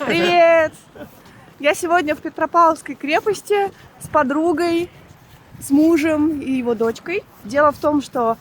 Привет! Я сегодня в Петропавловской крепости с подругой, с мужем и его дочкой. Дело в том, что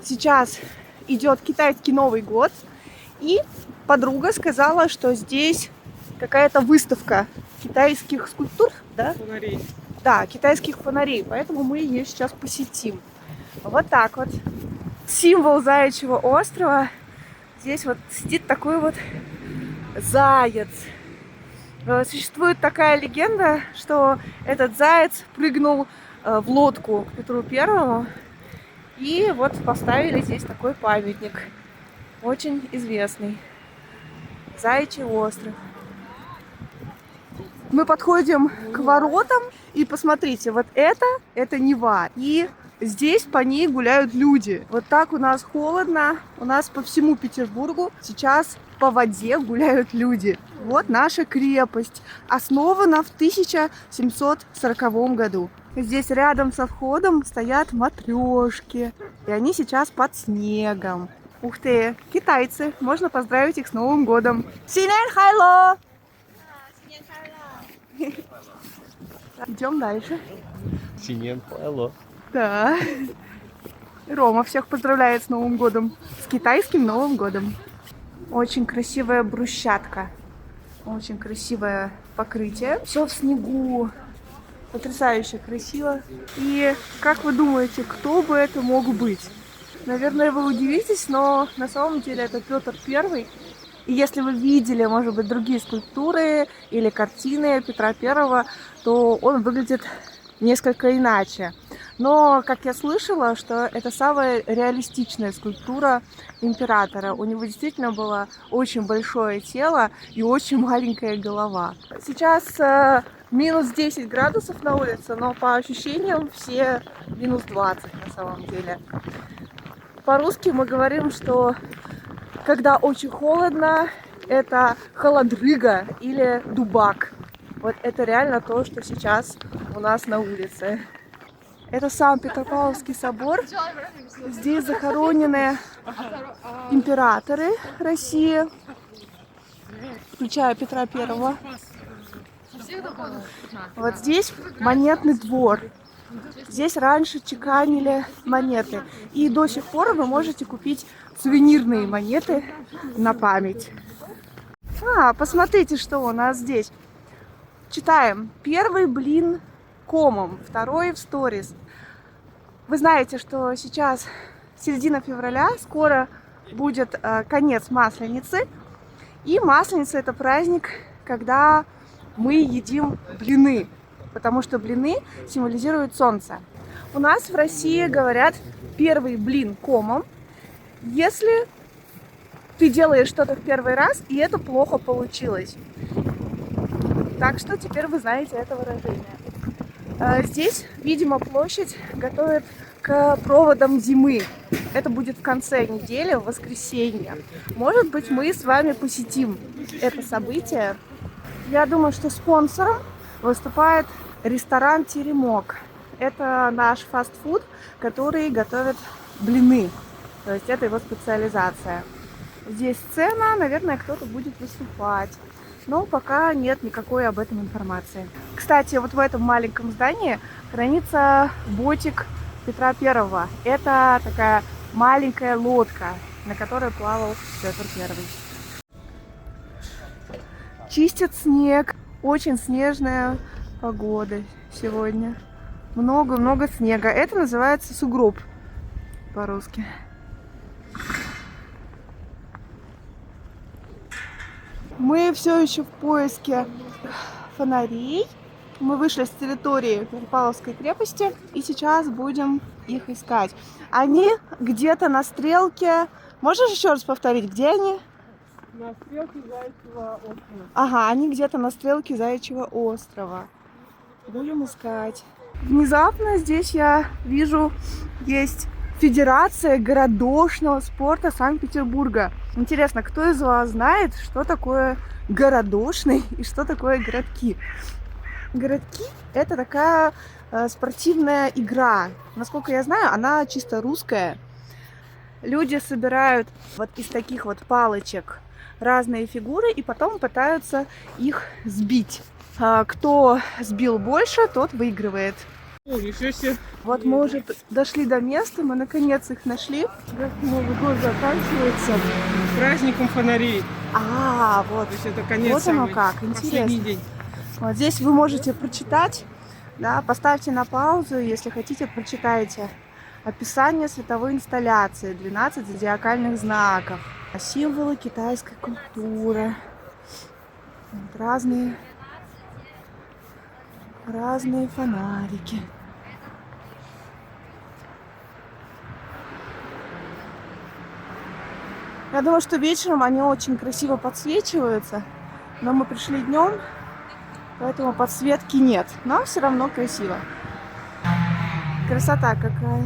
сейчас идет китайский Новый год, и подруга сказала, что здесь какая-то выставка китайских скульптур, да? Фонарей. Да, китайских фонарей, поэтому мы ее сейчас посетим. Вот так вот. Символ Заячьего острова. Здесь вот сидит такой вот заяц. Существует такая легенда, что этот заяц прыгнул в лодку к Петру Первому. И вот поставили здесь такой памятник. Очень известный. Заячий остров. Мы подходим к воротам. И посмотрите, вот это Нева. И здесь по ней гуляют люди. Вот так у нас холодно. У нас по всему Петербургу сейчас по воде гуляют люди. Вот наша крепость. Основана в 1740 году. Здесь рядом со входом стоят матрешки. И они сейчас под снегом. Ух ты, китайцы. Можно поздравить их с Новым годом. Синен хайло! Идем дальше. Синен хайло. Да. Рома всех поздравляет с Новым годом. С китайским Новым годом. Очень красивая брусчатка. Очень красивое покрытие. Все в снегу. Потрясающе красиво. И как вы думаете, кто бы это мог быть? Наверное, вы удивитесь, но на самом деле это Петр Первый. И если вы видели, может быть, другие скульптуры или картины Петра Первого, то он выглядит несколько иначе. Но, как я слышала, что это самая реалистичная скульптура императора. У него действительно было очень большое тело и очень маленькая голова. Сейчас минус 10 градусов на улице, но по ощущениям все минус 20 на самом деле. По-русски мы говорим, что когда очень холодно, это холодрыга или дубак. Вот это реально то, что сейчас у нас на улице. Это сам Петропавловский собор. Здесь захоронены императоры России, включая Петра Первого. Вот здесь монетный двор. Здесь раньше чеканили монеты. И до сих пор вы можете купить сувенирные монеты на память. Посмотрите, что у нас здесь. Читаем. Первый блин комом, второй в сторис. Вы знаете, что сейчас середина февраля, скоро будет конец Масленицы. И Масленица — это праздник, когда мы едим блины, потому что блины символизируют солнце. У нас в России говорят первый блин комом, если ты делаешь что-то в первый раз, и это плохо получилось. Так что теперь вы знаете это выражение. Здесь, видимо, площадь готовит к проводам зимы. Это будет в конце недели, в воскресенье. Может быть, мы с вами посетим это событие. Я думаю, что спонсором выступает ресторан «Теремок». Это наш фастфуд, который готовит блины. То есть это его специализация. Здесь сцена, наверное, кто-то будет выступать. Но пока нет никакой об этом информации. Кстати, вот в этом маленьком здании хранится ботик Петра Первого. Это такая маленькая лодка, на которой плавал Петр Первый. Чистят снег. Очень снежная погода сегодня. Много-много снега. Это называется сугроб по-русски. Мы все еще в поиске фонарей. Мы вышли с территории Петропавловской крепости и сейчас будем их искать. Они где-то на стрелке. Можешь еще раз повторить, где они? На стрелке Заячьего острова. Ага, они где-то на стрелке Заячьего острова. Будем искать. Внезапно здесь я вижу, есть Федерация городошного спорта Санкт-Петербурга. Интересно, кто из вас знает, что такое городошный и что такое городки? Городки — это такая спортивная игра. Насколько я знаю, она чисто русская. Люди собирают вот из таких вот палочек разные фигуры и потом пытаются их сбить. Кто сбил больше, тот выигрывает. О, ничего себе. Вот мы уже дошли до места, мы наконец их нашли. Как Новый год заканчивается праздником фонарей. Вот. То есть это конец, Вот оно самый как, последний интересно. день. Вот здесь вы можете прочитать, да, поставьте на паузу, если хотите, прочитайте описание световой инсталляции, 12 зодиакальных знаков, символы китайской культуры, вот разные фонарики. Я думаю, что вечером они очень красиво подсвечиваются, но мы пришли днем, поэтому подсветки нет, но все равно красиво. Красота какая.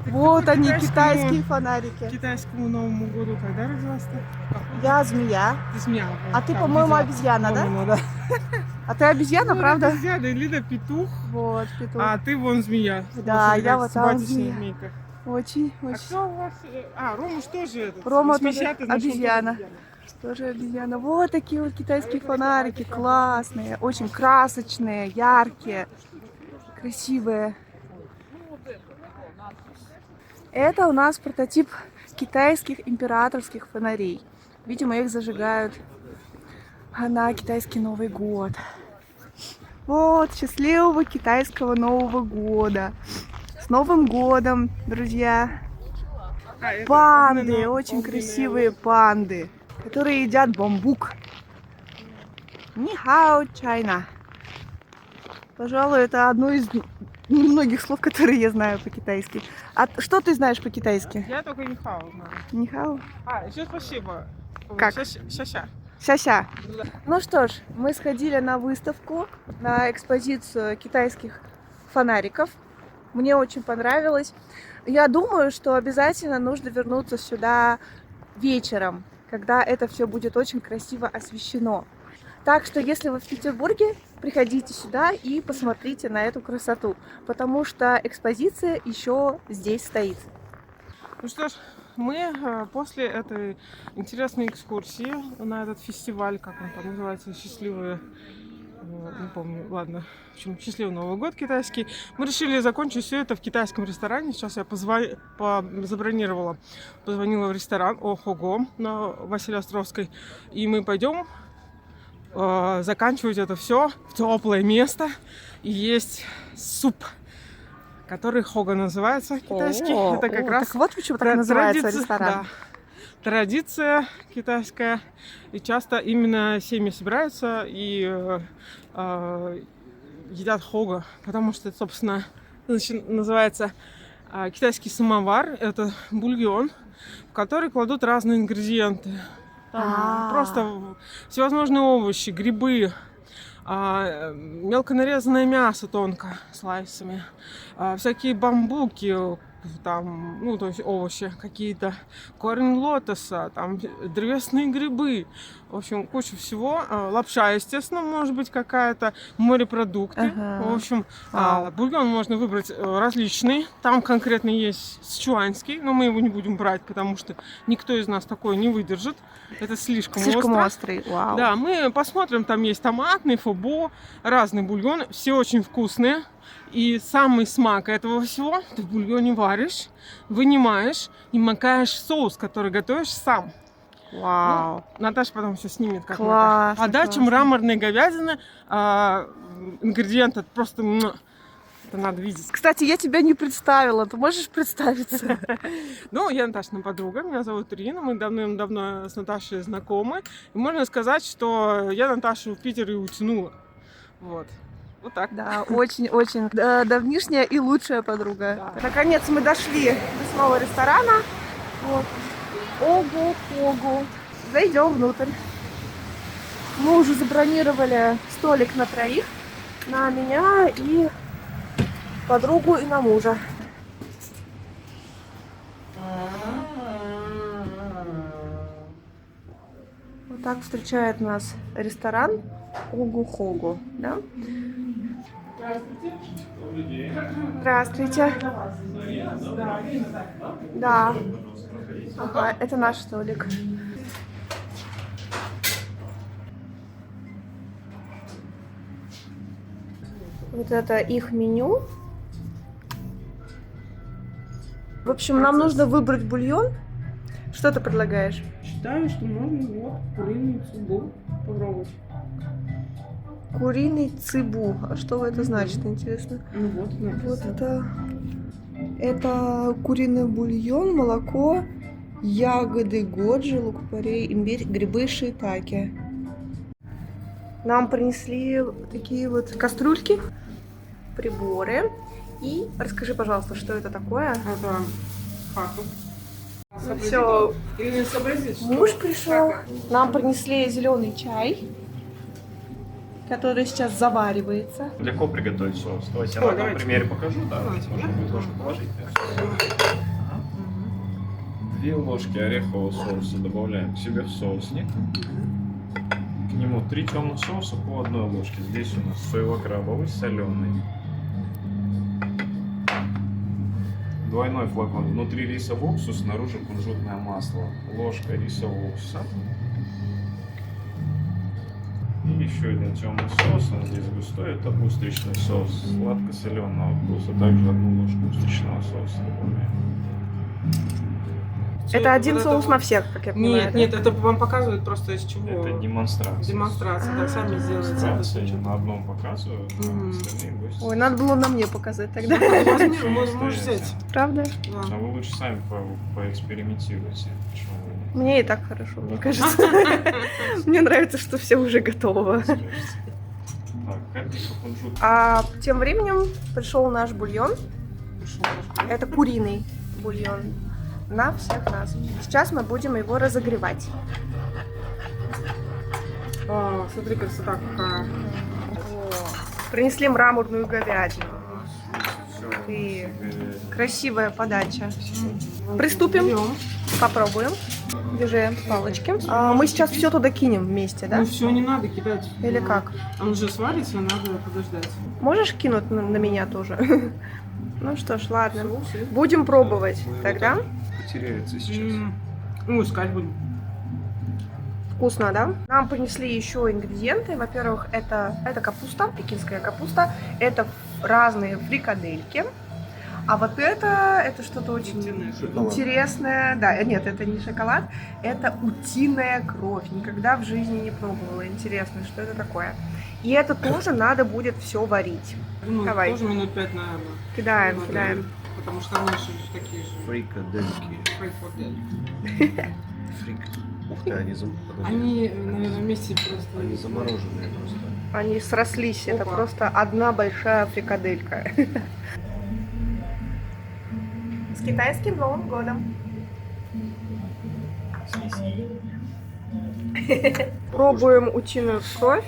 Вот они, китайские фонарики. Китайскому Новому году когда родилась-то? Я змея. Ты змея. А ты, по-моему, обезьяна, да? Да? А ты обезьяна, правда? Обезьяна, Лида петух, Вот, петух. а ты вон змея. Да, Вот, я вот там симпатичная змея. змейка. Очень, А очень. кто у вас? Рома что же это? Рома 80-й, тоже значит, он обезьяна. Тоже обезьяна. Вот такие вот китайские фонарики, классные, очень красочные, яркие, красивые. Это у нас прототип китайских императорских фонарей. Видимо, их зажигают на китайский Новый год. Вот, счастливого китайского Нового года. С Новым годом, друзья! Панды, очень красивые панды, которые едят бамбук. Нихао, Чайна. Пожалуй, это одно из немногих слов, которые я знаю по-китайски. А что ты знаешь по-китайски? Я только нихао знаю. Нихао? Еще спасибо. Как? Ща-ща. Ся-ся. Ну что ж, мы сходили на выставку, на экспозицию китайских фонариков. Мне очень понравилось. Я думаю, что обязательно нужно вернуться сюда вечером, когда это все будет очень красиво освещено. Так что, если вы в Петербурге, приходите сюда и посмотрите на эту красоту, потому что экспозиция еще здесь стоит. Ну что ж, мы после этой интересной экскурсии на этот фестиваль, как он там называется, счастливые, не помню, ладно, в общем, счастливый Новый год китайский, мы решили закончить все это в китайском ресторане. Сейчас я позвонила в ресторан Охого на Василия Островской, и мы пойдем заканчивать это все в теплое место. И есть суп, который хога называется китайский. Это как раз так вот почему так называется ресторан. Да, традиция китайская. И часто именно семьи собираются и едят хога, потому что это, собственно, называется китайский самовар. Это бульон, в который кладут разные ингредиенты. Там просто всевозможные овощи, грибы, мелко нарезанное мясо тонко слайсами, всякие бамбуки, там, ну, то есть овощи какие-то, корень лотоса, там древесные грибы, в общем, куча всего. Лапша, естественно, может быть какая-то, морепродукты. В общем, бульон можно выбрать различный. Там конкретно есть сычуанский, но мы его не будем брать, потому что никто из нас такое не выдержит. Это слишком острый. Вау. Да, мы посмотрим, там есть томатный, фобо, разные бульоны, все очень вкусные. И самый смак этого всего ты в бульоне варишь, вынимаешь и макаешь в соус, который готовишь сам. Вау. Ну, Наташа потом все снимет, как классно, это. Подача мраморной говядины, ингредиенты просто... Это надо видеть. Кстати, я тебя не представила. Ты можешь представиться? Ну, я Наташина подруга, меня зовут Ирина. Мы давным-давно с Наташей знакомы. И можно сказать, что я Наташу в Питер и утянула. Вот. Вот так. Да, очень-очень давнишняя и лучшая подруга. Да. Наконец мы дошли до самого ресторана. Вот. Ого-ого. Зайдем внутрь. Мы уже забронировали столик на троих. На меня и подругу и на мужа. Вот так встречает нас ресторан Огу-Хогу, да? Здравствуйте. Да. Ага, это наш столик. Вот это их меню. В общем, нам нужно выбрать бульон. Что ты предлагаешь? Считаю, что можно вот куриную цибу попробовать. Куриный цибу. А что это значит, интересно? Ну вот, Вот это куриный бульон, молоко, ягоды годжи, лук-порей, имбирь, грибы, шиитаке. Нам принесли такие вот кастрюльки, приборы. И расскажи, пожалуйста, что это такое? Это фартук. Все, Или сообразить, муж пришел. Нам принесли зеленый чай, который сейчас заваривается. Легко приготовить соус. Давайте я на одном примере покажу. Да, Давайте. можно будет ложку положить. Ага. 2 ложки орехового соуса добавляем к себе в соусник. К нему 3 темных соуса по 1 ложке. Здесь у нас соево-крабовый, соленый. Двойной флакон. Внутри рисовый уксус, снаружи кунжутное масло. Ложка рисового уксуса. И еще один темный соус, он здесь густой, это устричный соус сладко-соленого вкуса. Также 1 ложку устричного соуса добавляем. Это один вот соус это на вот. всех, как я понимаю. Нет, да? нет, это вам показывают просто из чего. Это демонстрация. Демонстрация, да, сами сделайте. Демонстрация, я на одном показываю, Мгм. а остальные гости. Ой, надо было на мне показать тогда. Возьми, можешь взять. Правда? Да. А вы лучше сами поэкспериментируйте. Почему вы нет? Мне и так хорошо, мне кажется. Мне нравится, что все уже готово. Скажите. Так, капелька кунжута. А тем временем пришел наш бульон. Это куриный бульон на всех нас. Сейчас мы будем его разогревать. Смотри, красота какая. Принесли мраморную говядину. Всё, И теперь красивая подача. Приступим. Берем. Попробуем. Держи палочки. Мы сейчас все туда кинем вместе, да? Ну все, не надо кидать. Или как? Он уже сварится, надо подождать. Можешь кинуть на меня тоже? Ну что ж, ладно. Соусы. Будем пробовать мы его тогда. так Потеряется сейчас. Ну, искать будем. Вкусно, да? Нам принесли еще ингредиенты. Во-первых, это капуста, пекинская капуста. Это разные фрикадельки. А вот это что-то очень интересное. Да, нет, это не шоколад. Это утиная кровь. Никогда в жизни не пробовала. Интересно, что это такое. И это тоже надо будет все варить. Ну, Давай. тоже минут 5, наверное. Кидаем, Надо, кидаем. Потому что они же такие же. Фрикадельки. Фрикадельки. Фрик. Ух ты, они, подожди. Они, наверное, вместе просто. Они замороженные просто. Они срослись. Это Опа. просто одна большая фрикаделька. С китайским Новым годом. Пробуем утиную кровь.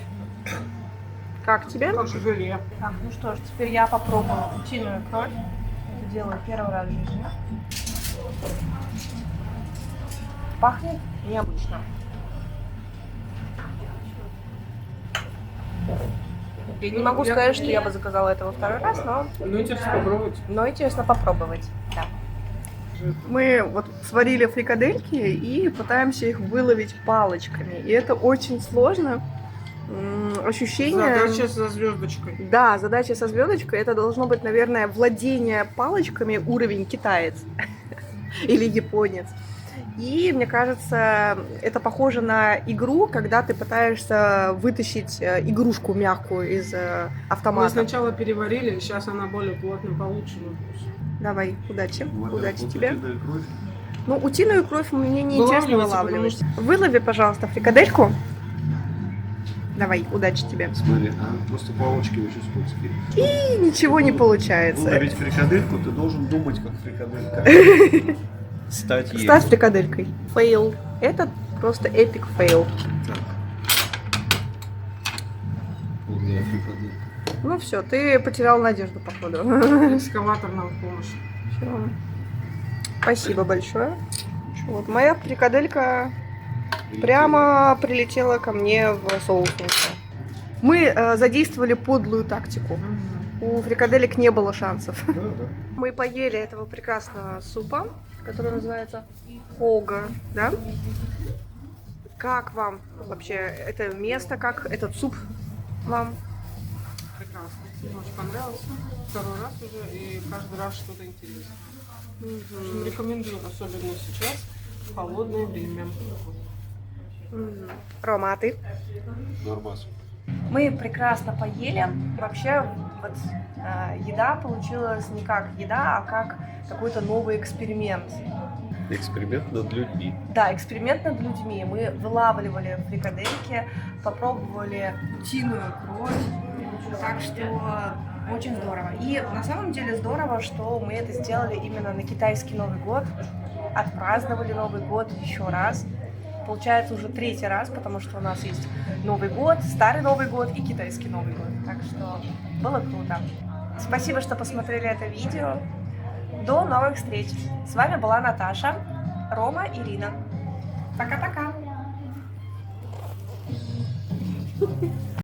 Как тебе? Как желе. Так, ну что ж, теперь я попробую утиную кровь. Это делаю первый раз в жизни. Пахнет необычно. Я не могу сказать, что я бы заказала это во второй раз, Ну, интересно попробовать. но интересно попробовать. Да. Мы вот сварили фрикадельки и пытаемся их выловить палочками. И это очень сложно. Ощущение... Задача со звездочкой. Да, задача со звездочкой это должно быть, наверное, владение палочками уровень китаец или японец. И мне кажется, это похоже на игру, когда ты пытаешься вытащить игрушку мягкую из Мы автомата. сначала переварили, сейчас она более плотно получше. Давай, удачи. Во-первых, Удачи вот тебе. утиная кровь. Ну, утиную кровь мне не интересно Вылавливайте, вылавливать. потому Вылови, пожалуйста, фрикадельку. Давай, удачи тебе. Смотри, просто палочки очень скользкие. И ничего не получается. Выловить фрикадельку, ты должен думать, как фрикаделька. Стать ей. Стать фрикаделькой. Фейл. Это просто эпик фейл. Полная фрикаделька. Ну все, ты потерял надежду, походу. Экскаватор нам в помощь. Всё. Спасибо большое. Вот моя фрикаделька прямо прилетела ко мне в соусницу. Мы задействовали подлую тактику. У фрикаделек не было шансов. Да, да. Мы поели этого прекрасного супа, который называется хога, да? Как вам вообще это место, как этот суп вам? прекрасно. Мне очень понравился. Второй раз уже, и каждый раз что-то интересное. В общем, рекомендую, особенно сейчас, в холодное время. Рома, а ты? Нормас. Мы прекрасно поели. Вообще, вот еда получилась не как еда, а как какой-то новый эксперимент. Эксперимент над людьми. Да, эксперимент над людьми. Мы вылавливали фрикадельки, попробовали утиную кровь. Так что очень здорово. И на самом деле здорово, что мы это сделали именно на китайский Новый год. Отпраздновали Новый год еще раз. Получается уже 3-й раз, потому что у нас есть Новый год, Старый Новый год и Китайский Новый год. Так что было круто. Спасибо, что посмотрели это видео. До новых встреч. С вами была Наташа, Рома, Ирина. Пока-пока.